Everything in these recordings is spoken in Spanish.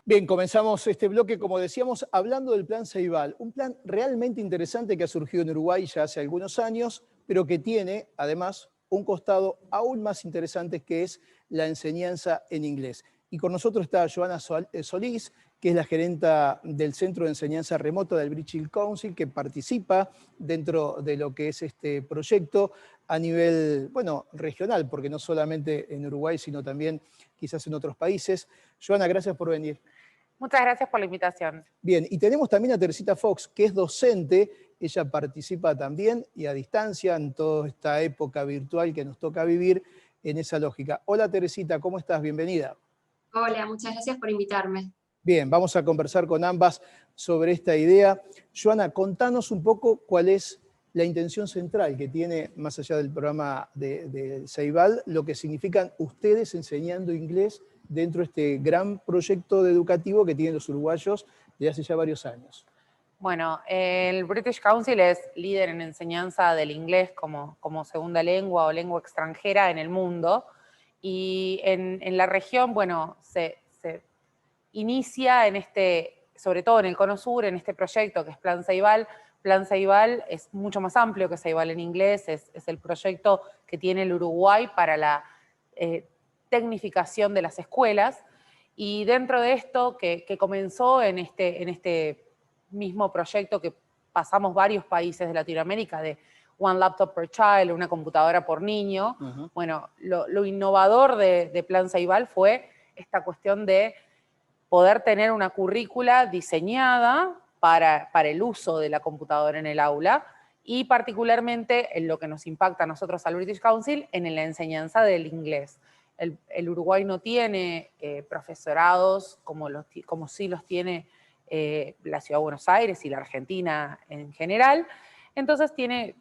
Bien, comenzamos este bloque, como decíamos, hablando del Plan Ceibal, un plan realmente interesante que ha surgido en Uruguay ya hace algunos años, pero que tiene, además, un costado aún más interesante, que es la enseñanza en inglés. Y con nosotros está Joana Solís, que es la gerenta del Centro de Enseñanza Remota del British Council, que participa dentro de lo que es este proyecto a nivel, bueno, regional, porque no solamente en Uruguay, sino también quizás en otros países. Joana, gracias por venir. Muchas gracias por la invitación. Bien, y tenemos también a Teresita Fox, que es docente. Ella participa también y a distancia en toda esta época virtual que nos toca vivir en esa lógica. Hola Teresita, ¿cómo estás? Bienvenida. Hola, muchas gracias por invitarme. Bien, vamos a conversar con ambas sobre esta idea. Joana, contanos un poco cuál es la intención central que tiene, más allá del programa de Ceibal, lo que significan ustedes enseñando inglés dentro de este gran proyecto educativo que tienen los uruguayos desde hace ya varios años. Bueno, el British Council es líder en enseñanza del inglés como segunda lengua o lengua extranjera en el mundo. Y en la región, bueno, se inicia sobre todo en el Cono Sur, en este proyecto que es Plan Ceibal. Plan Ceibal es mucho más amplio que Ceibal en inglés, es el proyecto que tiene el Uruguay para la tecnificación de las escuelas. Y dentro de esto, que comenzó en este mismo proyecto que pasamos varios países de Latinoamérica, de One Laptop per Child, una computadora por niño, bueno, lo innovador de Plan Ceibal fue esta cuestión de poder tener una currícula diseñada para el uso de la computadora en el aula y particularmente en lo que nos impacta a nosotros al British Council en la enseñanza del inglés. El Uruguay no tiene profesorados como sí los tiene la Ciudad de Buenos Aires y la Argentina en general, entonces tiene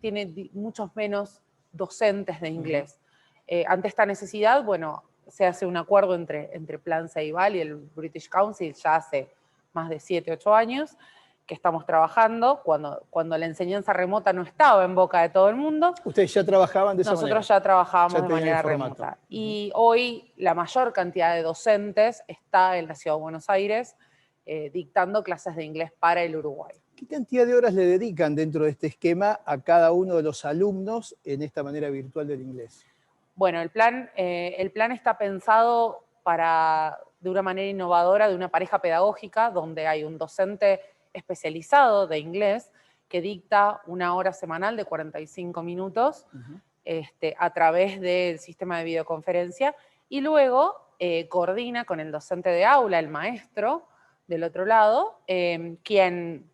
muchos menos docentes de inglés. Ante esta necesidad, bueno, se hace un acuerdo entre Plan Ceibal y el British Council ya hace más de 7, 8 años que estamos trabajando, cuando la enseñanza remota no estaba en boca de todo el mundo. ¿Ustedes ya trabajaban de esa manera? Nosotros ya trabajábamos de manera remota. Y hoy la mayor cantidad de docentes está en la Ciudad de Buenos Aires dictando clases de inglés para el Uruguay. ¿Qué cantidad de horas le dedican dentro de este esquema a cada uno de los alumnos en esta manera virtual del inglés? Bueno, el plan está pensado de una manera innovadora, de una pareja pedagógica, donde hay un docente especializado de inglés que dicta una hora semanal de 45 minutos a través del sistema de videoconferencia y luego coordina con el docente de aula, el maestro del otro lado, quien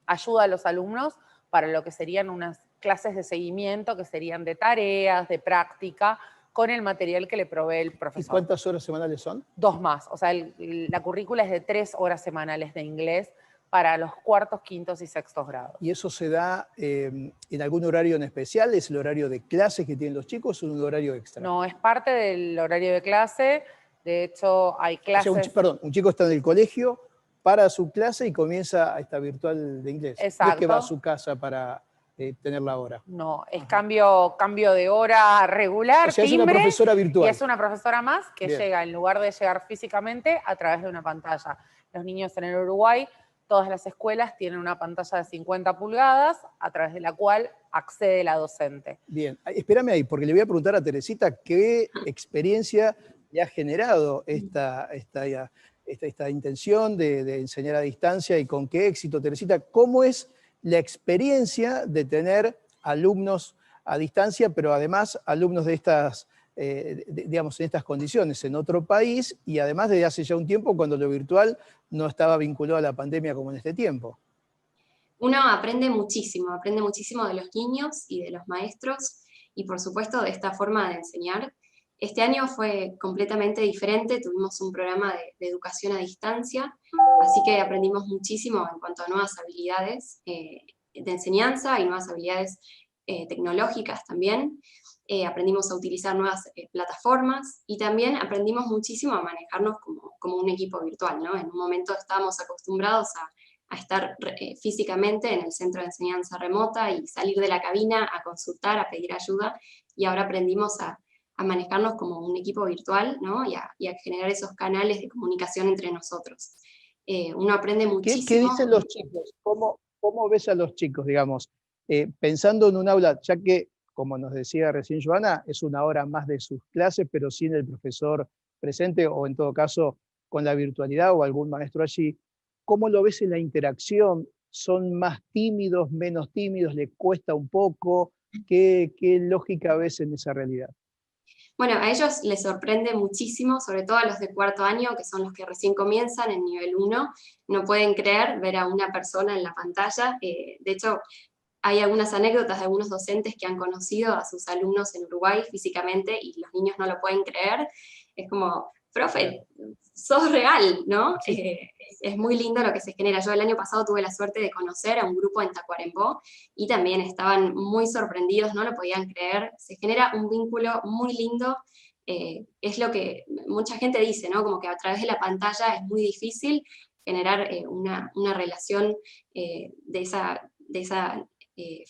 ayuda a los alumnos para lo que serían unas clases de seguimiento, que serían de tareas, de práctica, con el material que le provee el profesor. ¿Y cuántas horas semanales son? 2 más, o sea, la currícula es de 3 horas semanales de inglés para los cuartos, quintos y sextos grados. ¿Y eso se da en algún horario en especial? ¿Es el horario de clases que tienen los chicos o un horario extra? No, es parte del horario de clase. De hecho, hay clases... O sea, un chico está en el colegio, para su clase y comienza esta virtual de inglés. Exacto. No es que va a su casa para tener la hora. No, es cambio de hora regular, o sea, timbre, es una profesora virtual. Y es una profesora más que llega, en lugar de llegar físicamente, a través de una pantalla. Los niños en el Uruguay, todas las escuelas tienen una pantalla de 50 pulgadas a través de la cual accede la docente. Bien, espérame ahí, porque le voy a preguntar a Teresita qué experiencia le ha generado esta intención de enseñar a distancia y con qué éxito. Teresita, ¿cómo es la experiencia de tener alumnos a distancia, pero además alumnos de estas, digamos, en estas condiciones en otro país y además desde hace ya un tiempo cuando lo virtual no estaba vinculado a la pandemia como en este tiempo? Uno aprende muchísimo de los niños y de los maestros y por supuesto de esta forma de enseñar. Este año fue completamente diferente, tuvimos un programa de educación a distancia, así que aprendimos muchísimo en cuanto a nuevas habilidades de enseñanza y nuevas habilidades tecnológicas también. Aprendimos a utilizar nuevas plataformas y también aprendimos muchísimo a manejarnos como un equipo virtual, ¿no? En un momento estábamos acostumbrados a estar físicamente en el centro de enseñanza remota y salir de la cabina a consultar, a pedir ayuda, y ahora aprendimos a manejarnos como un equipo virtual, ¿no? Y a generar esos canales de comunicación entre nosotros. Uno aprende ¿Qué muchísimo. dicen los chicos? ¿Cómo ves a los chicos, digamos? Pensando en un aula, ya que, como nos decía recién Joana, es una hora más de sus clases, pero sin el profesor presente, o en todo caso con la virtualidad o algún maestro allí, ¿cómo lo ves en la interacción? ¿Son más tímidos, menos tímidos? ¿Les cuesta un poco? ¿Qué lógica ves en esa realidad? Bueno, a ellos les sorprende muchísimo, sobre todo a los de cuarto año, que son los que recién comienzan en nivel 1, no pueden creer ver a una persona en la pantalla. De hecho, hay algunas anécdotas de algunos docentes que han conocido a sus alumnos en Uruguay físicamente y los niños no lo pueden creer. Es como, profe, sos real, ¿no? Sí. Es muy lindo lo que se genera. Yo el año pasado tuve la suerte de conocer a un grupo en Tacuarembó y también estaban muy sorprendidos, no lo podían creer. Se genera un vínculo muy lindo. Es lo que mucha gente dice, ¿no? Como que a través de la pantalla es muy difícil generar una relación de esa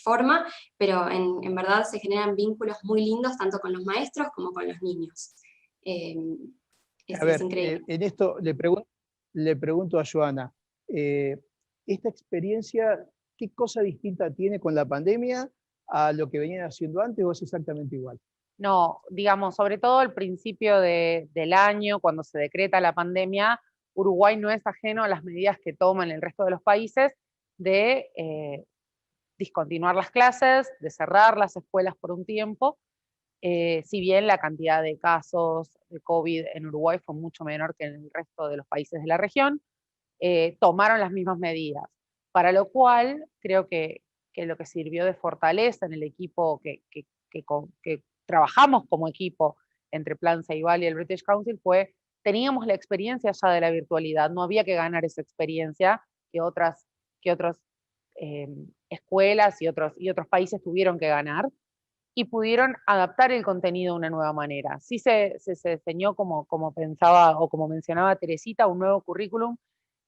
forma, pero en verdad se generan vínculos muy lindos tanto con los maestros como con los niños. Eh, A es ver, increíble. en esto le pregunto a Joana, eh, esta experiencia, ¿qué cosa distinta tiene con la pandemia a lo que venían haciendo antes o es exactamente igual? No, digamos, sobre todo al principio del año, cuando se decreta la pandemia, Uruguay no es ajeno a las medidas que toman el resto de los países de discontinuar las clases, de cerrar las escuelas por un tiempo, si bien la cantidad de casos de COVID en Uruguay fue mucho menor que en el resto de los países de la región, tomaron las mismas medidas, para lo cual creo que lo que sirvió de fortaleza en el equipo que trabajamos como equipo entre Plan Ceibal y el British Council fue, teníamos la experiencia ya de la virtualidad, no había que ganar esa experiencia que otras escuelas y otros países tuvieron que ganar, y pudieron adaptar el contenido de una nueva manera. Sí se diseñó, como pensaba o como mencionaba Teresita, un nuevo currículum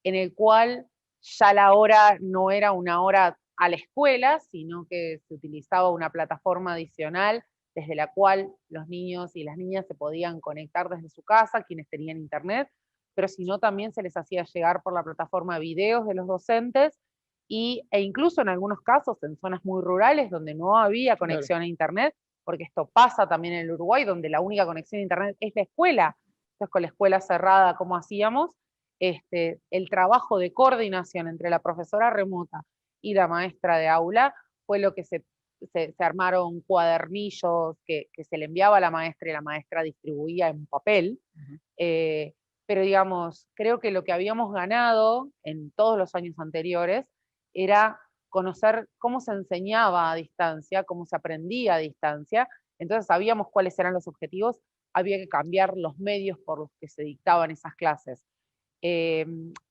en el cual ya la hora no era una hora a la escuela, sino que se utilizaba una plataforma adicional desde la cual los niños y las niñas se podían conectar desde su casa, quienes tenían internet, pero si no también se les hacía llegar por la plataforma videos de los docentes e incluso en algunos casos en zonas muy rurales donde no había Claro. conexión a internet, porque esto pasa también en el Uruguay, donde la única conexión a internet es la escuela. Entonces con la escuela cerrada, ¿cómo hacíamos? El trabajo de coordinación entre la profesora remota y la maestra de aula fue lo que se armaron cuadernillos que se le enviaba a la maestra y la maestra distribuía en papel. Pero digamos, creo que lo que habíamos ganado en todos los años anteriores era conocer cómo se enseñaba a distancia, cómo se aprendía a distancia, entonces sabíamos cuáles eran los objetivos, había que cambiar los medios por los que se dictaban esas clases.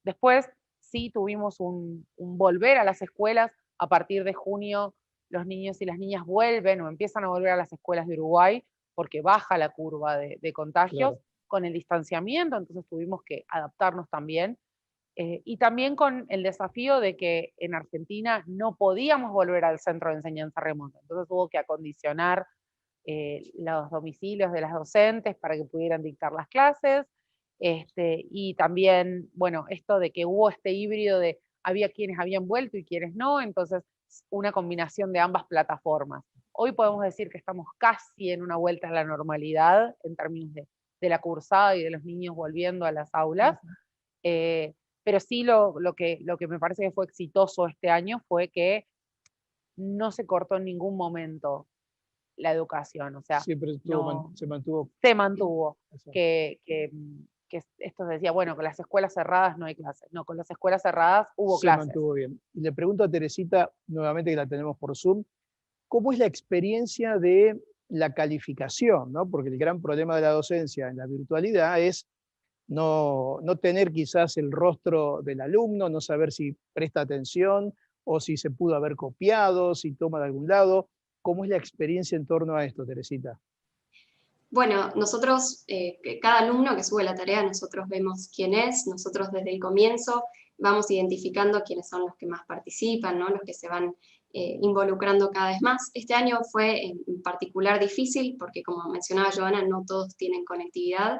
Después sí tuvimos un volver a las escuelas, a partir de junio los niños y las niñas vuelven o empiezan a volver a las escuelas de Uruguay porque baja la curva de contagios Claro. con el distanciamiento, entonces tuvimos que adaptarnos también. Y también con el desafío de que en Argentina no podíamos volver al centro de enseñanza remota. Entonces hubo que acondicionar los domicilios de las docentes para que pudieran dictar las clases. Y también, bueno, esto de que hubo este híbrido de había quienes habían vuelto y quienes no, entonces una combinación de ambas plataformas. Hoy podemos decir que estamos casi en una vuelta a la normalidad en términos de la cursada y de los niños volviendo a las aulas. Pero sí lo que me parece que fue exitoso este año fue que no se cortó en ningún momento la educación, o sea, Siempre no se mantuvo. se mantuvo, Exacto. que esto se decía, bueno, con las escuelas cerradas no hay clases, no, con las escuelas cerradas hubo Se clases. mantuvo bien. Y le pregunto a Teresita, nuevamente que la tenemos por Zoom, ¿cómo es la experiencia de la calificación? ¿No? Porque el gran problema de la docencia en la virtualidad es no tener quizás el rostro del alumno, no saber si presta atención o si se pudo haber copiado, si toma de algún lado. ¿Cómo es la experiencia en torno a esto, Teresita? Bueno, nosotros, cada alumno que sube la tarea, nosotros vemos quién es, nosotros desde el comienzo vamos identificando quiénes son los que más participan, ¿no? Los que se van involucrando cada vez más. Este año fue en particular difícil porque, como mencionaba Joana, no todos tienen conectividad,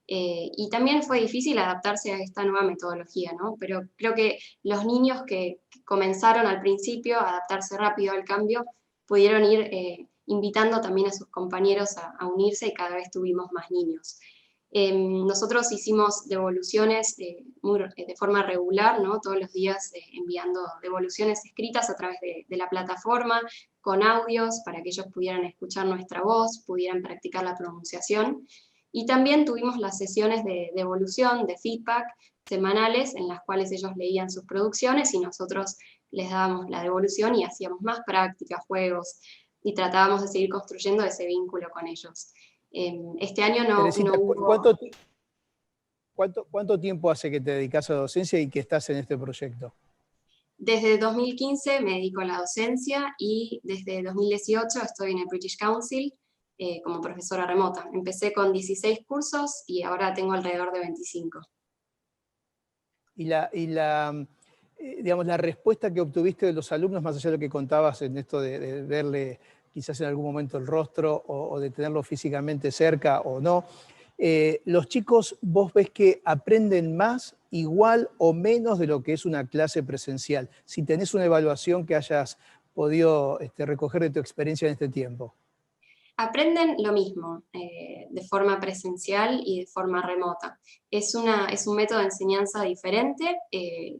y también fue difícil adaptarse a esta nueva metodología, ¿no? Pero creo que los niños que comenzaron al principio a adaptarse rápido al cambio pudieron ir invitando también a sus compañeros a unirse, y cada vez tuvimos más niños. Nosotros hicimos devoluciones de forma regular, ¿no? Todos los días enviando devoluciones escritas a través de la plataforma, con audios para que ellos pudieran escuchar nuestra voz, pudieran practicar la pronunciación. Y también tuvimos las sesiones de devolución, de feedback semanales, en las cuales ellos leían sus producciones y nosotros les dábamos la devolución y hacíamos más prácticas, juegos, y tratábamos de seguir construyendo ese vínculo con ellos. Este año no hubo... ¿Cuánto tiempo hace que te dedicas a la docencia y que estás en este proyecto? Desde 2015 me dedico a la docencia y desde 2018 estoy en el British Council como profesora remota. Empecé con 16 cursos y ahora tengo alrededor de 25. Digamos, la respuesta que obtuviste de los alumnos, más allá de lo que contabas en esto de verle quizás en algún momento el rostro o de tenerlo físicamente cerca o no, los chicos, ¿vos ves que aprenden más, igual o menos de lo que es una clase presencial? Si tenés una evaluación que hayas podido recoger de tu experiencia en este tiempo. Aprenden lo mismo, de forma presencial y de forma remota. Es un método de enseñanza diferente,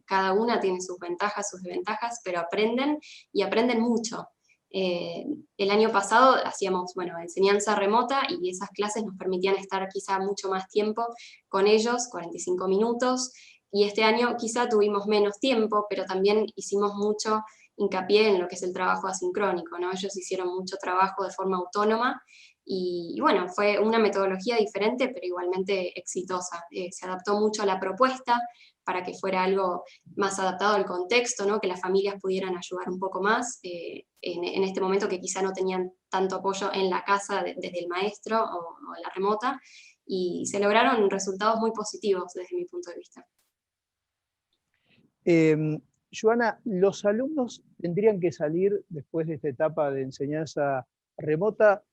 cada una tiene sus ventajas, sus desventajas, pero aprenden y aprenden mucho. El año pasado hacíamos, enseñanza remota y esas clases nos permitían estar quizá mucho más tiempo con ellos, 45 minutos, y este año quizá tuvimos menos tiempo, pero también hicimos mucho hincapié en lo que es el trabajo asincrónico, ¿no? Ellos hicieron mucho trabajo de forma autónoma y bueno, fue una metodología diferente, pero igualmente exitosa. Se adaptó mucho a la propuesta para que fuera algo más adaptado al contexto, ¿no? Que las familias pudieran ayudar un poco más en este momento que quizá no tenían tanto apoyo en la casa desde el maestro o la remota, y se lograron resultados muy positivos desde mi punto de vista. Joana, ¿los alumnos tendrían que salir después de esta etapa de enseñanza remota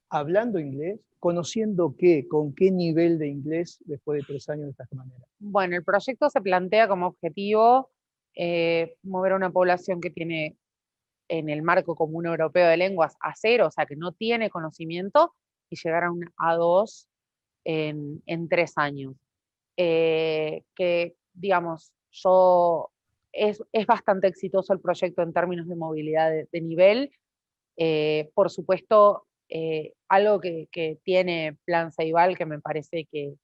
hablando inglés? ¿Conociendo qué? ¿Con qué nivel de inglés después de 3 años de esta manera? Bueno, el proyecto se plantea como objetivo mover a una población que tiene en el marco común europeo de lenguas A0, o sea, que no tiene conocimiento, y llegar a un A2 en 3 años. Que, digamos, es bastante exitoso el proyecto en términos de movilidad de nivel. Por supuesto, algo que tiene Plan Ceibal, que me parece que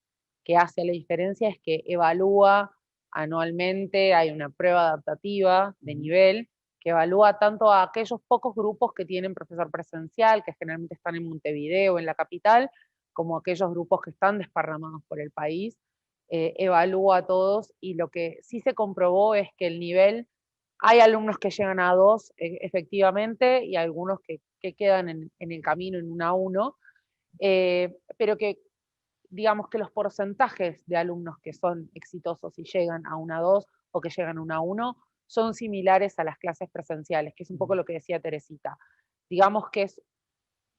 hace la diferencia, es que evalúa anualmente, hay una prueba adaptativa de nivel, que evalúa tanto a aquellos pocos grupos que tienen profesor presencial, que generalmente están en Montevideo, en la capital, como aquellos grupos que están desparramados por el país. Evalúa a todos, y lo que sí se comprobó es que el nivel, hay alumnos que llegan a 2 efectivamente, y algunos que quedan en el camino en un A1, pero que digamos que los porcentajes de alumnos que son exitosos y llegan a una 2 o que llegan a una 1 son similares a las clases presenciales, que es un poco lo que decía Teresita. Digamos que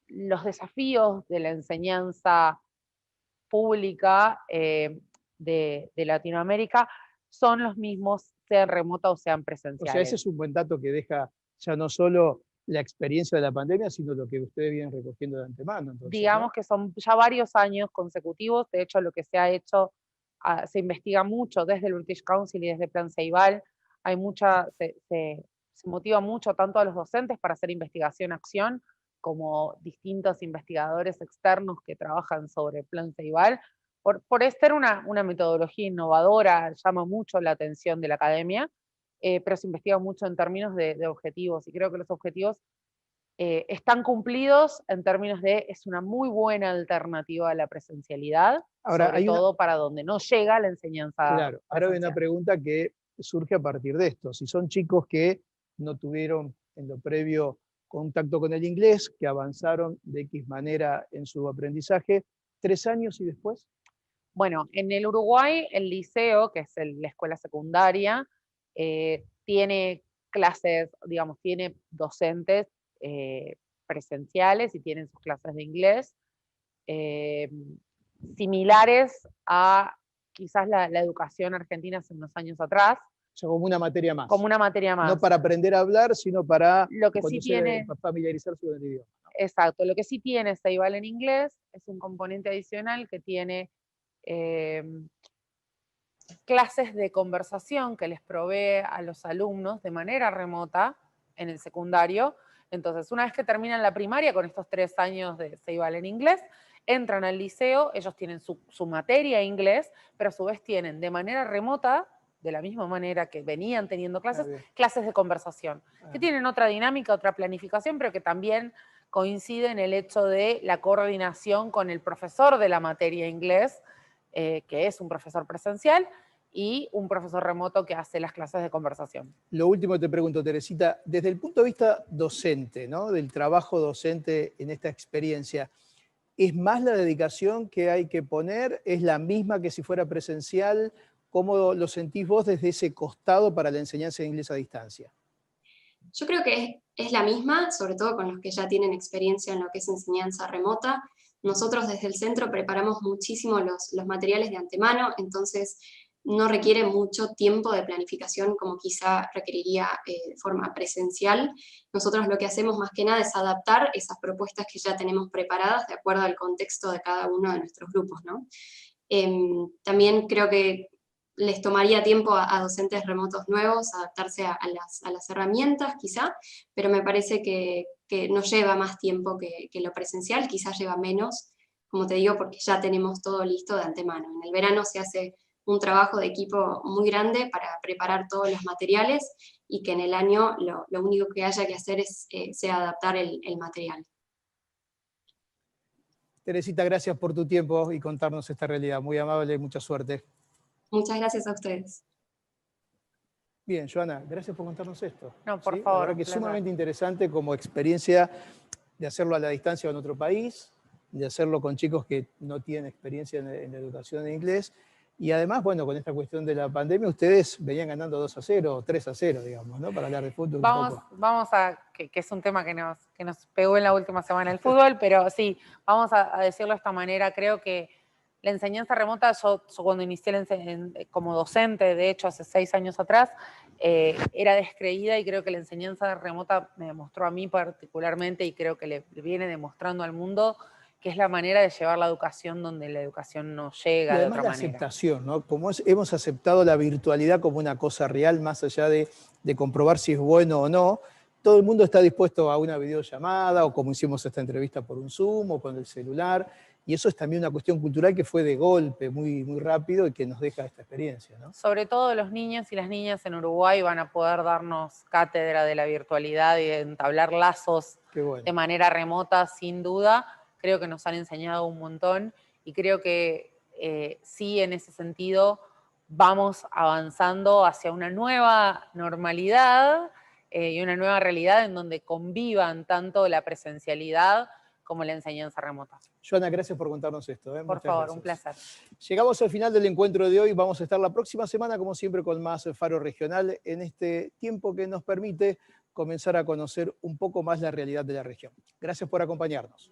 los desafíos de la enseñanza pública de Latinoamérica son los mismos, sean remota o sean presenciales. O sea, ese es un buen dato que deja ya no solo la experiencia de la pandemia, sino lo que ustedes vienen recogiendo de antemano. Entonces, digamos, ¿no? que son ya varios años consecutivos. De hecho, lo que se ha hecho, se investiga mucho desde el British Council y desde Plan Ceibal. Hay se motiva mucho tanto a los docentes para hacer investigación-acción, como distintos investigadores externos que trabajan sobre Plan Ceibal. Por ser una metodología innovadora, llama mucho la atención de la academia, pero se investiga mucho en términos de objetivos, y creo que los objetivos están cumplidos en términos de, es una muy buena alternativa a la presencialidad, Ahora, sobre todo para donde no llega la enseñanza. Claro, ahora hay una pregunta que surge a partir de esto. Si son chicos que no tuvieron en lo previo contacto con el inglés, que avanzaron de X manera en su aprendizaje, 3 años y después. Bueno, en el Uruguay, el liceo, que es la escuela secundaria, tiene clases, digamos, tiene docentes presenciales y tienen sus clases de inglés, similares a quizás la educación argentina hace unos años atrás. O sea, como una materia más. Como una materia más. No para aprender a hablar, sino para lo que sí tiene, familiarizarse con el idioma. Exacto, lo que sí tiene Ceibal en inglés es un componente adicional que tiene clases de conversación que les provee a los alumnos de manera remota en el secundario. Entonces, una vez que terminan la primaria con estos 3 años de Ceibal en inglés, entran al liceo, ellos tienen su materia inglés, pero a su vez tienen de manera remota, de la misma manera que venían teniendo clases, clases de conversación, que tienen otra dinámica, otra planificación, pero que también coincide en el hecho de la coordinación con el profesor de la materia inglés, que es un profesor presencial, y un profesor remoto que hace las clases de conversación. Lo último te pregunto, Teresita, desde el punto de vista docente, ¿no? Del trabajo docente en esta experiencia, ¿es más la dedicación que hay que poner? ¿Es la misma que si fuera presencial? ¿Cómo lo sentís vos desde ese costado para la enseñanza de inglés a distancia? Yo creo que es la misma, sobre todo con los que ya tienen experiencia en lo que es enseñanza remota. Nosotros desde el centro preparamos muchísimo los materiales de antemano, entonces no requiere mucho tiempo de planificación como quizá requeriría de forma presencial. Nosotros lo que hacemos más que nada es adaptar esas propuestas que ya tenemos preparadas de acuerdo al contexto de cada uno de nuestros grupos, ¿no? También creo que les tomaría tiempo a docentes remotos nuevos adaptarse a las herramientas quizá, pero me parece que no lleva más tiempo que lo presencial, quizás lleva menos, como te digo, porque ya tenemos todo listo de antemano. En el verano se hace un trabajo de equipo muy grande para preparar todos los materiales y que en el año lo único que haya que hacer es sea adaptar el material. Teresita, gracias por tu tiempo y contarnos esta realidad. Muy amable y mucha suerte. Muchas gracias a ustedes. Bien, Joana, gracias por contarnos esto. No, por ¿sí? favor. La verdad que es sumamente interesante como experiencia de hacerlo a la distancia en otro país, de hacerlo con chicos que no tienen experiencia en la educación en inglés. Y además, bueno, con esta cuestión de la pandemia, ustedes venían ganando 2-0 o 3-0, digamos, ¿no? Para hablar de fútbol un poco. Vamos a, que es un tema que nos pegó en la última semana el fútbol, pero sí, vamos a decirlo de esta manera. Creo que la enseñanza remota, yo cuando inicié como docente, de hecho hace 6 años atrás, era descreída y creo que la enseñanza remota me demostró a mí particularmente y creo que le viene demostrando al mundo que es la manera de llevar la educación donde la educación no llega de otra manera. La aceptación, ¿no? Como hemos aceptado la virtualidad como una cosa real, más allá de comprobar si es bueno o no, todo el mundo está dispuesto a una videollamada o como hicimos esta entrevista por un Zoom o con el celular, y eso es también una cuestión cultural que fue de golpe, muy, muy rápido y que nos deja esta experiencia, ¿no? Sobre todo los niños y las niñas en Uruguay van a poder darnos cátedra de la virtualidad y de entablar lazos de manera remota, sin duda. Creo que nos han enseñado un montón y creo que sí, en ese sentido, vamos avanzando hacia una nueva normalidad y una nueva realidad en donde convivan tanto la presencialidad como la enseñanza remota. Joana, gracias por contarnos esto. Por favor, un placer. Llegamos al final del encuentro de hoy. Vamos a estar la próxima semana, como siempre, con más Faro Regional, en este tiempo que nos permite comenzar a conocer un poco más la realidad de la región. Gracias por acompañarnos.